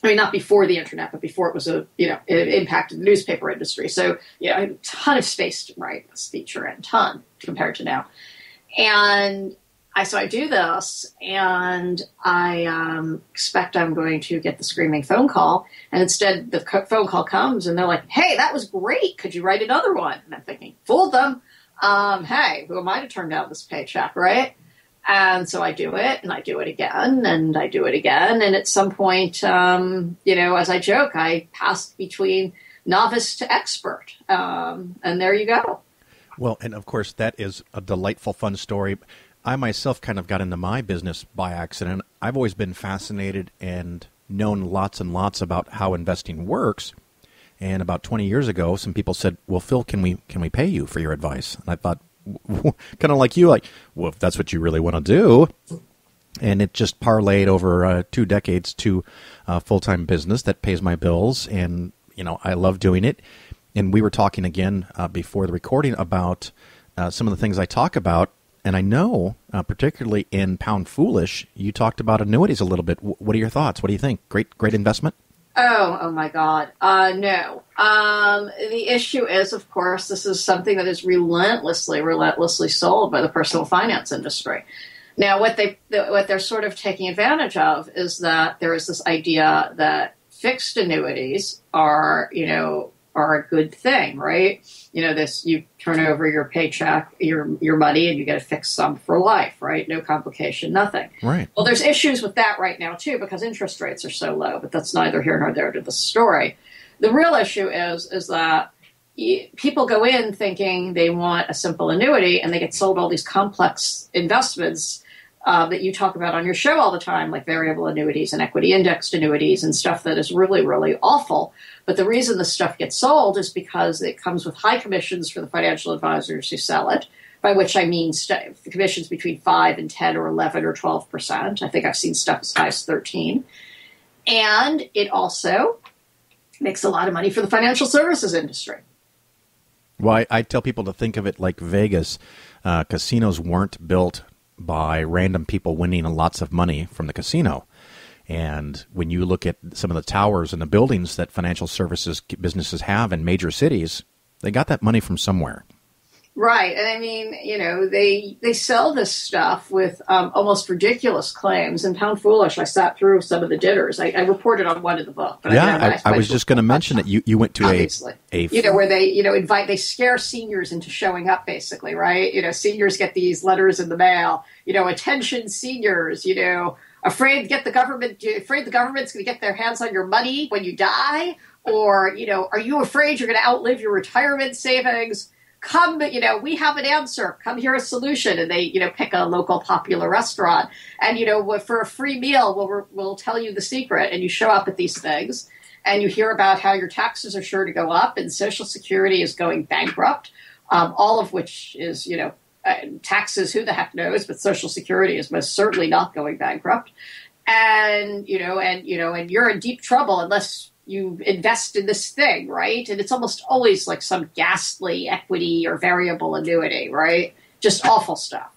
I mean, not before the internet, but before it was it impacted the newspaper industry. So, I had a ton of space to write this feature in, ton compared to now. And so I do this, and I expect I'm going to get the screaming phone call. And instead, the phone call comes, and they're like, hey, that was great. Could you write another one? And I'm thinking, fooled them. Hey, who am I to turn down this paycheck, right? And so I do it, and I do it again, and I do it again. And at some point, as I joke, I passed between novice to expert. And there you go. Well, and of course, that is a delightful, fun story. I myself kind of got into my business by accident. I've always been fascinated and known lots and lots about how investing works. And about 20 years ago, some people said, well, Phil, can we pay you for your advice? And I thought, kind of like you, well, if that's what you really want to do. And it just parlayed over 2 decades to a full-time business that pays my bills. And, I love doing it. And we were talking again before the recording about some of the things I talk about. And I know, particularly in Pound Foolish, you talked about annuities a little bit. What are your thoughts? What do you think? Great investment? Oh my God. No. The issue is, of course, this is something that is relentlessly sold by the personal finance industry. Now, what they're sort of taking advantage of is that there is this idea that fixed annuities are a good thing, right? You turn over your paycheck, your money, and you get a fixed sum for life, right? No complication, nothing. Right. Well, there's issues with that right now, too, because interest rates are so low, but that's neither here nor there to the story. The real issue is that people go in thinking they want a simple annuity, and they get sold all these complex investments that you talk about on your show all the time, like variable annuities and equity indexed annuities and stuff that is really, really awful. But the reason this stuff gets sold is because it comes with high commissions for the financial advisors who sell it, by which I mean commissions between 5 and 10 or 11 or 12%. I think I've seen stuff as high as 13. And it also makes a lot of money for the financial services industry. Well, I tell people to think of it like Vegas. Casinos weren't built by random people winning lots of money from the casino. And when you look at some of the towers and the buildings that financial services businesses have in major cities, they got that money from somewhere. Right. And I mean, they sell this stuff with almost ridiculous claims. And Pound Foolish, I sat through some of the dinners. I reported on one in the book. But I was just going to mention that you went to where they they scare seniors into showing up, basically, right? Seniors get these letters in the mail, attention seniors, afraid the government's going to get their hands on your money when you die, or, are you afraid you're going to outlive your retirement savings? Come, we have an answer. Come hear a solution. And they, pick a local popular restaurant. And, for a free meal, we'll tell you the secret. And you show up at these things and you hear about how your taxes are sure to go up and Social Security is going bankrupt, all of which is, taxes, who the heck knows, but Social Security is most certainly not going bankrupt. And you're in deep trouble unless you invest in this thing, right? And it's almost always like some ghastly equity or variable annuity, right? Just awful stuff.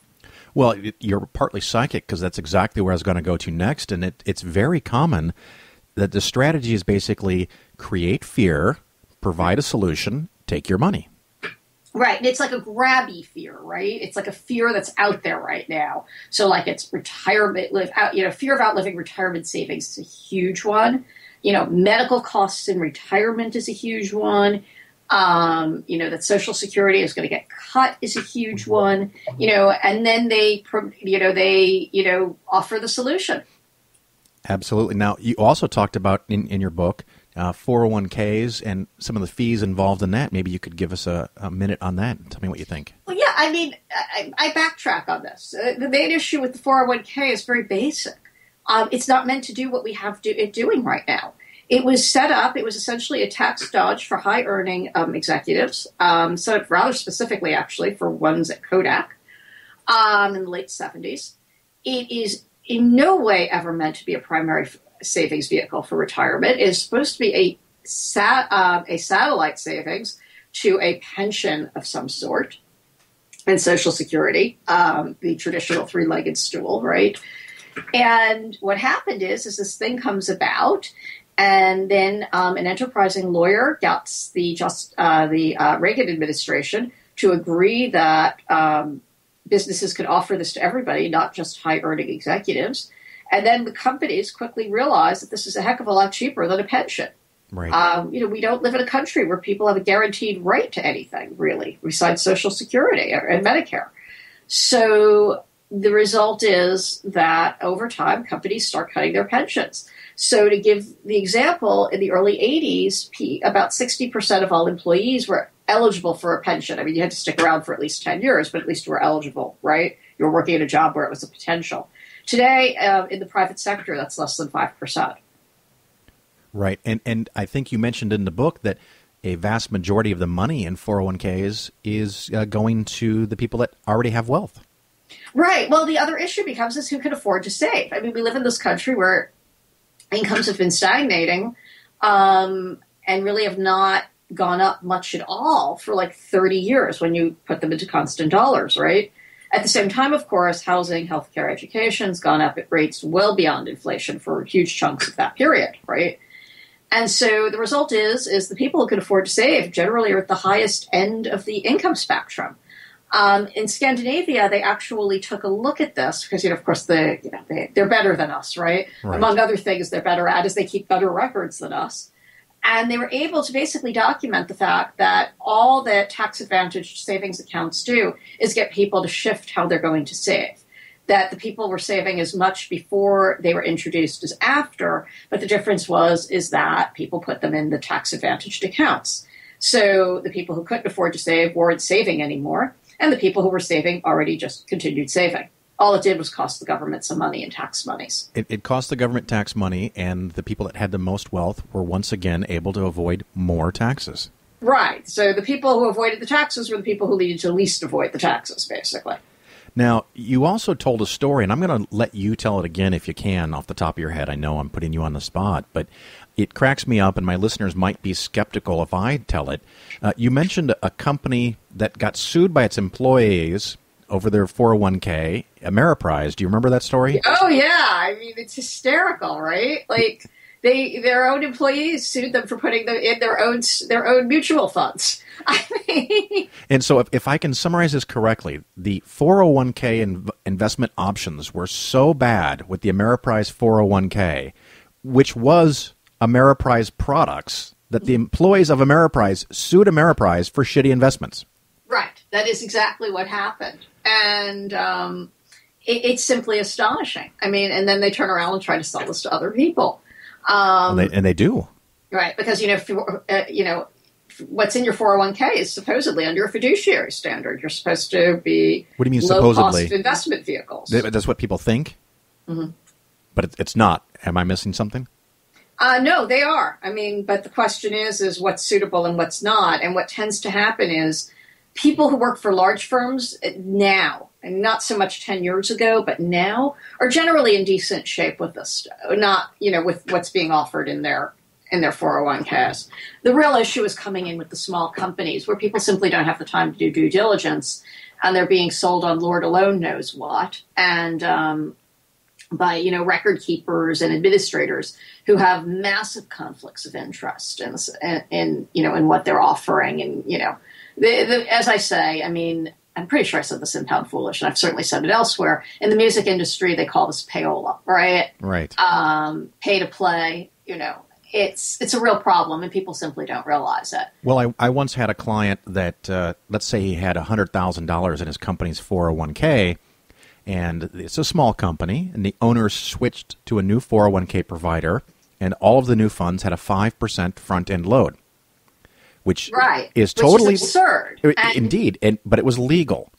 Well, you're partly psychic because that's exactly where I was going to go to next. And it's very common that the strategy is basically create fear, provide a solution, take your money. Right. And it's like a grabby fear, right? It's like a fear that's out there right now. So like it's retirement, fear of outliving retirement savings is a huge one. Medical costs in retirement is a huge one. That Social Security is going to get cut is a huge one. And then they offer the solution. Absolutely. Now, you also talked about in your book 401ks and some of the fees involved in that. Maybe you could give us a minute on that and tell me what you think. Well, yeah, I mean, I backtrack on this. The main issue with the 401k is very basic. It's not meant to do what we have it doing right now. It was set up, it was essentially a tax dodge for high-earning executives, set up rather specifically, actually, for ones at Kodak in the late 70s. It is in no way ever meant to be a primary savings vehicle for retirement. It is supposed to be a satellite savings to a pension of some sort and Social Security, the traditional three-legged stool, right? And what happened is this thing comes about, And then an enterprising lawyer gets the Reagan administration to agree that businesses could offer this to everybody, not just high-earning executives. And then the companies quickly realize that this is a heck of a lot cheaper than a pension. Right. We don't live in a country where people have a guaranteed right to anything, really, besides Social Security and Medicare. So the result is that over time, companies start cutting their pensions. So to give the example, in the early 80s, about 60% of all employees were eligible for a pension. I mean, you had to stick around for at least 10 years, but at least you were eligible, right? You were working at a job where it was a potential. Today, in the private sector, that's less than 5%. Right. And I think you mentioned in the book that a vast majority of the money in 401ks is going to the people that already have wealth. Right. Well, the other issue becomes is who can afford to save. I mean, we live in this country where incomes have been stagnating and really have not gone up much at all for like 30 years when you put them into constant dollars, right? At the same time, of course, housing, healthcare, education has gone up at rates well beyond inflation for huge chunks of that period, right? And so the result is the people who can afford to save generally are at the highest end of the income spectrum. In Scandinavia, they actually took a look at this because, of course, they're better than us, right? Among other things they're better at is they keep better records than us. And they were able to basically document the fact that all that tax-advantaged savings accounts do is get people to shift how they're going to save. That the people were saving as much before they were introduced as after, but the difference is that people put them in the tax-advantaged accounts. So the people who couldn't afford to save weren't saving anymore, and the people who were saving already just continued saving. All it did was cost the government some money in tax monies. It cost the government tax money, and the people that had the most wealth were once again able to avoid more taxes. Right. So the people who avoided the taxes were the people who needed to least avoid the taxes, basically. Now, you also told a story, and I'm going to let you tell it again if you can off the top of your head. I know I'm putting you on the spot, but it cracks me up, and my listeners might be skeptical if I tell it. You mentioned a company that got sued by its employees over their 401k, Ameriprise. Do you remember that story? Oh, yeah. I mean, it's hysterical, right? Like, their own employees sued them for putting them in their own mutual funds. I mean, and so if I can summarize this correctly, the 401k investment options were so bad with the Ameriprise 401k, which was Ameriprise products, that the employees of Ameriprise sued Ameriprise for shitty investments. Right. That is exactly what happened. And it's simply astonishing. I mean, and then they turn around and try to sell this to other people. And they do. Right. Because, what's in your 401k is supposedly under a fiduciary standard. You're supposed to be what do you mean low-cost supposedly? Investment vehicles. That's what people think? Mm-hmm. But it's not. Am I missing something? No, they are. I mean, but the question is what's suitable and what's not. And what tends to happen is people who work for large firms now, and not so much 10 years ago, but now, are generally in decent shape with this, not, with what's being offered in their 401ks. The real issue is coming in with the small companies where people simply don't have the time to do due diligence, and they're being sold on Lord alone knows what, and by record keepers and administrators who have massive conflicts of interest in what they're offering, and as I say, I mean, I'm pretty sure I said this in Pound Foolish, and I've certainly said it elsewhere. In the music industry, they call this payola, right? Right. Pay to play, It's a real problem, and people simply don't realize it. Well, I once had a client that, let's say he had $100,000 in his company's 401k, and it's a small company, and the owner switched to a new 401k provider, and all of the new funds had a 5% front-end load, which is totally absurd. Indeed, but it was legal.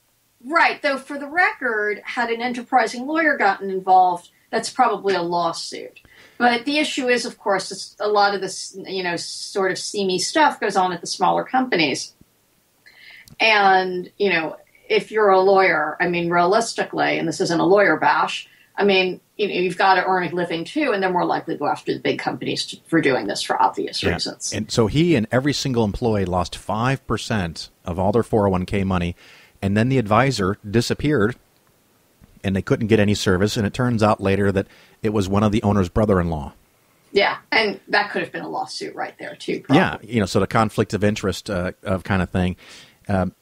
Right, though for the record, had an enterprising lawyer gotten involved, that's probably a lawsuit. But the issue is, of course, a lot of this, sort of seamy stuff goes on at the smaller companies. And, if you're a lawyer, I mean, realistically, and this isn't a lawyer bash, I mean, you've got to earn a living too, and they're more likely to go after the big companies for doing this for obvious reasons. And so he and every single employee lost 5% of all their 401k money, and then the advisor disappeared, and they couldn't get any service, and it turns out later that it was one of the owner's brother-in-law. Yeah, and that could have been a lawsuit right there too. Probably. Yeah, so the conflict of interest of kind of thing.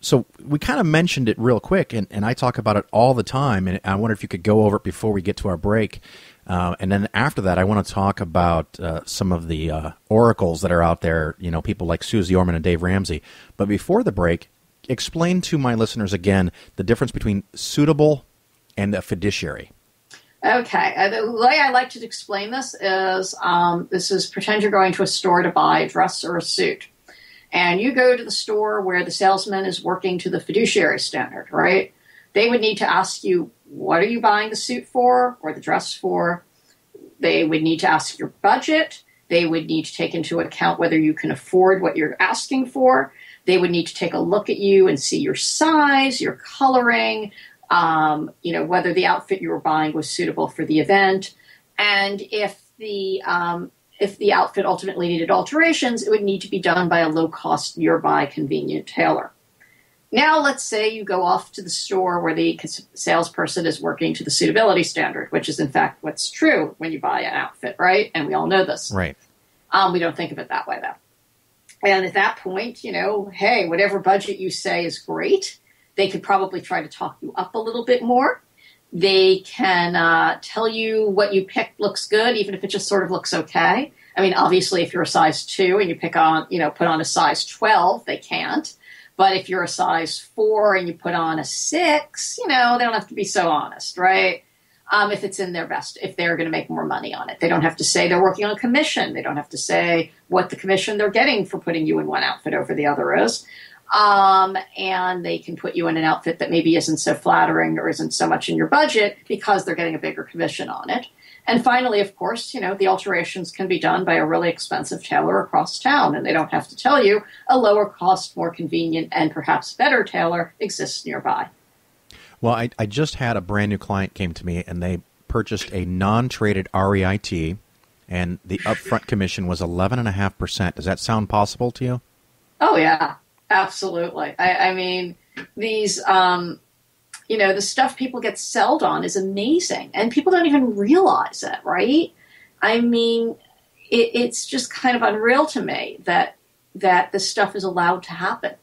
So we kind of mentioned it real quick, and I talk about it all the time, and I wonder if you could go over it before we get to our break. And then after that, I want to talk about some of the oracles that are out there, people like Susie Orman and Dave Ramsey. But before the break, explain to my listeners again the difference between suitable and a fiduciary. Okay. The way I like to explain this is pretend you're going to a store to buy a dress or a suit. And you go to the store where the salesman is working to the fiduciary standard, right? They would need to ask you, what are you buying the suit for or the dress for? They would need to ask your budget. They would need to take into account whether you can afford what you're asking for. They would need to take a look at you and see your size, your coloring, whether the outfit you were buying was suitable for the event. And if the outfit ultimately needed alterations, it would need to be done by a low-cost, nearby, convenient tailor. Now, let's say you go off to the store where the salesperson is working to the suitability standard, which is, in fact, what's true when you buy an outfit, right? And we all know this. Right. We don't think of it that way, though. And at that point, hey, whatever budget you say is great. They could probably try to talk you up a little bit more. They can tell you what you picked looks good, even if it just sort of looks okay. I mean, obviously, if you're a size 2 and you put on a size 12, they can't. But if you're a size 4 and you put on a 6, they don't have to be so honest, right? If it's in their best, if they're going to make more money on it. They don't have to say they're working on a commission. They don't have to say what the commission they're getting for putting you in one outfit over the other is. And they can put you in an outfit that maybe isn't so flattering or isn't so much in your budget because they're getting a bigger commission on it. And finally, of course, the alterations can be done by a really expensive tailor across town, and they don't have to tell you a lower cost, more convenient, and perhaps better tailor exists nearby. Well, I just had a brand new client came to me, and they purchased a non-traded REIT, and the upfront commission was 11.5%. Does that sound possible to you? Oh, yeah, absolutely. I mean, these... the stuff people get sold on is amazing, and people don't even realize it, right? I mean, it's just kind of unreal to me that this stuff is allowed to happen.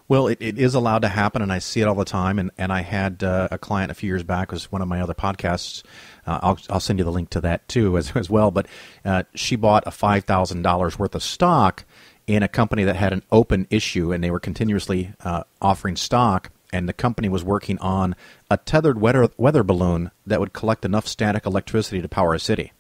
Well, it is allowed to happen, and I see it all the time. And I had a client a few years back, was one of my other podcasts. I'll send you the link to that too as well. But she bought a $5,000 worth of stock in a company that had an open issue, and they were continuously offering stock. And the company was working on a tethered weather balloon that would collect enough static electricity to power a city.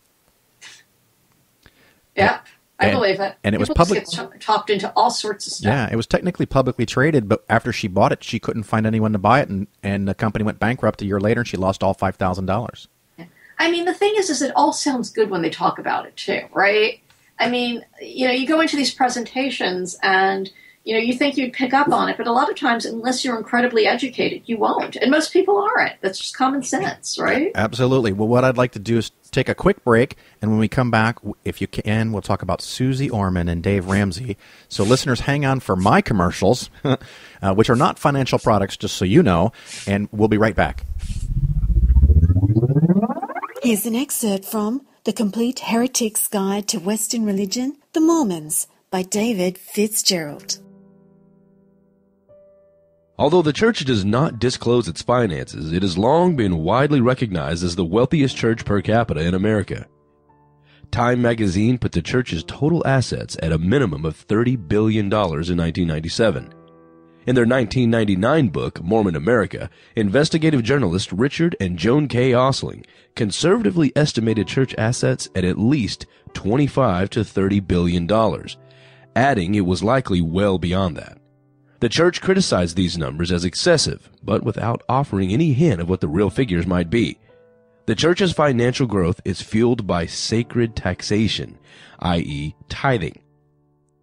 Yeah, I believe it. And it was public. Talked into all sorts of stuff. Yeah, it was technically publicly traded, but after she bought it, she couldn't find anyone to buy it, and the company went bankrupt a year later, and she lost all $5,000. Yeah. I mean, the thing is it all sounds good when they talk about it too, right? I mean, you go into these presentations and you think you'd pick up on it, but a lot of times, unless you're incredibly educated, you won't. And most people aren't. That's just common sense, right? Absolutely. Well, what I'd like to do is take a quick break, and when we come back, if you can, we'll talk about Susie Orman and Dave Ramsey. So listeners, hang on for my commercials, which are not financial products, just so you know, and we'll be right back. Here's an excerpt from The Complete Heretic's Guide to Western Religion, The Mormons, by David Fitzgerald. Although the church does not disclose its finances, it has long been widely recognized as the wealthiest church per capita in America. Time magazine put the church's total assets at a minimum of $30 billion in 1997. In their 1999 book, Mormon America, investigative journalists Richard and Joan K. Osling conservatively estimated church assets at least $25 to $30 billion, adding it was likely well beyond that. The church criticized these numbers as excessive, but without offering any hint of what the real figures might be. The church's financial growth is fueled by sacred taxation, i.e., tithing.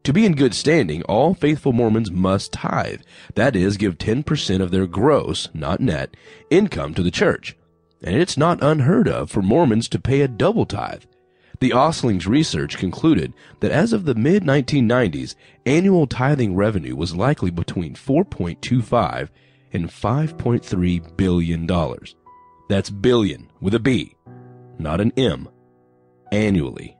To be in good standing, all faithful Mormons must tithe, that is, give 10% of their gross, not net, income to the church. And it's not unheard of for Mormons to pay a double tithe. The Osling's research concluded that as of the mid-1990s, annual tithing revenue was likely between $4.25 and $5.3 billion. That's billion with a B, not an M, annually.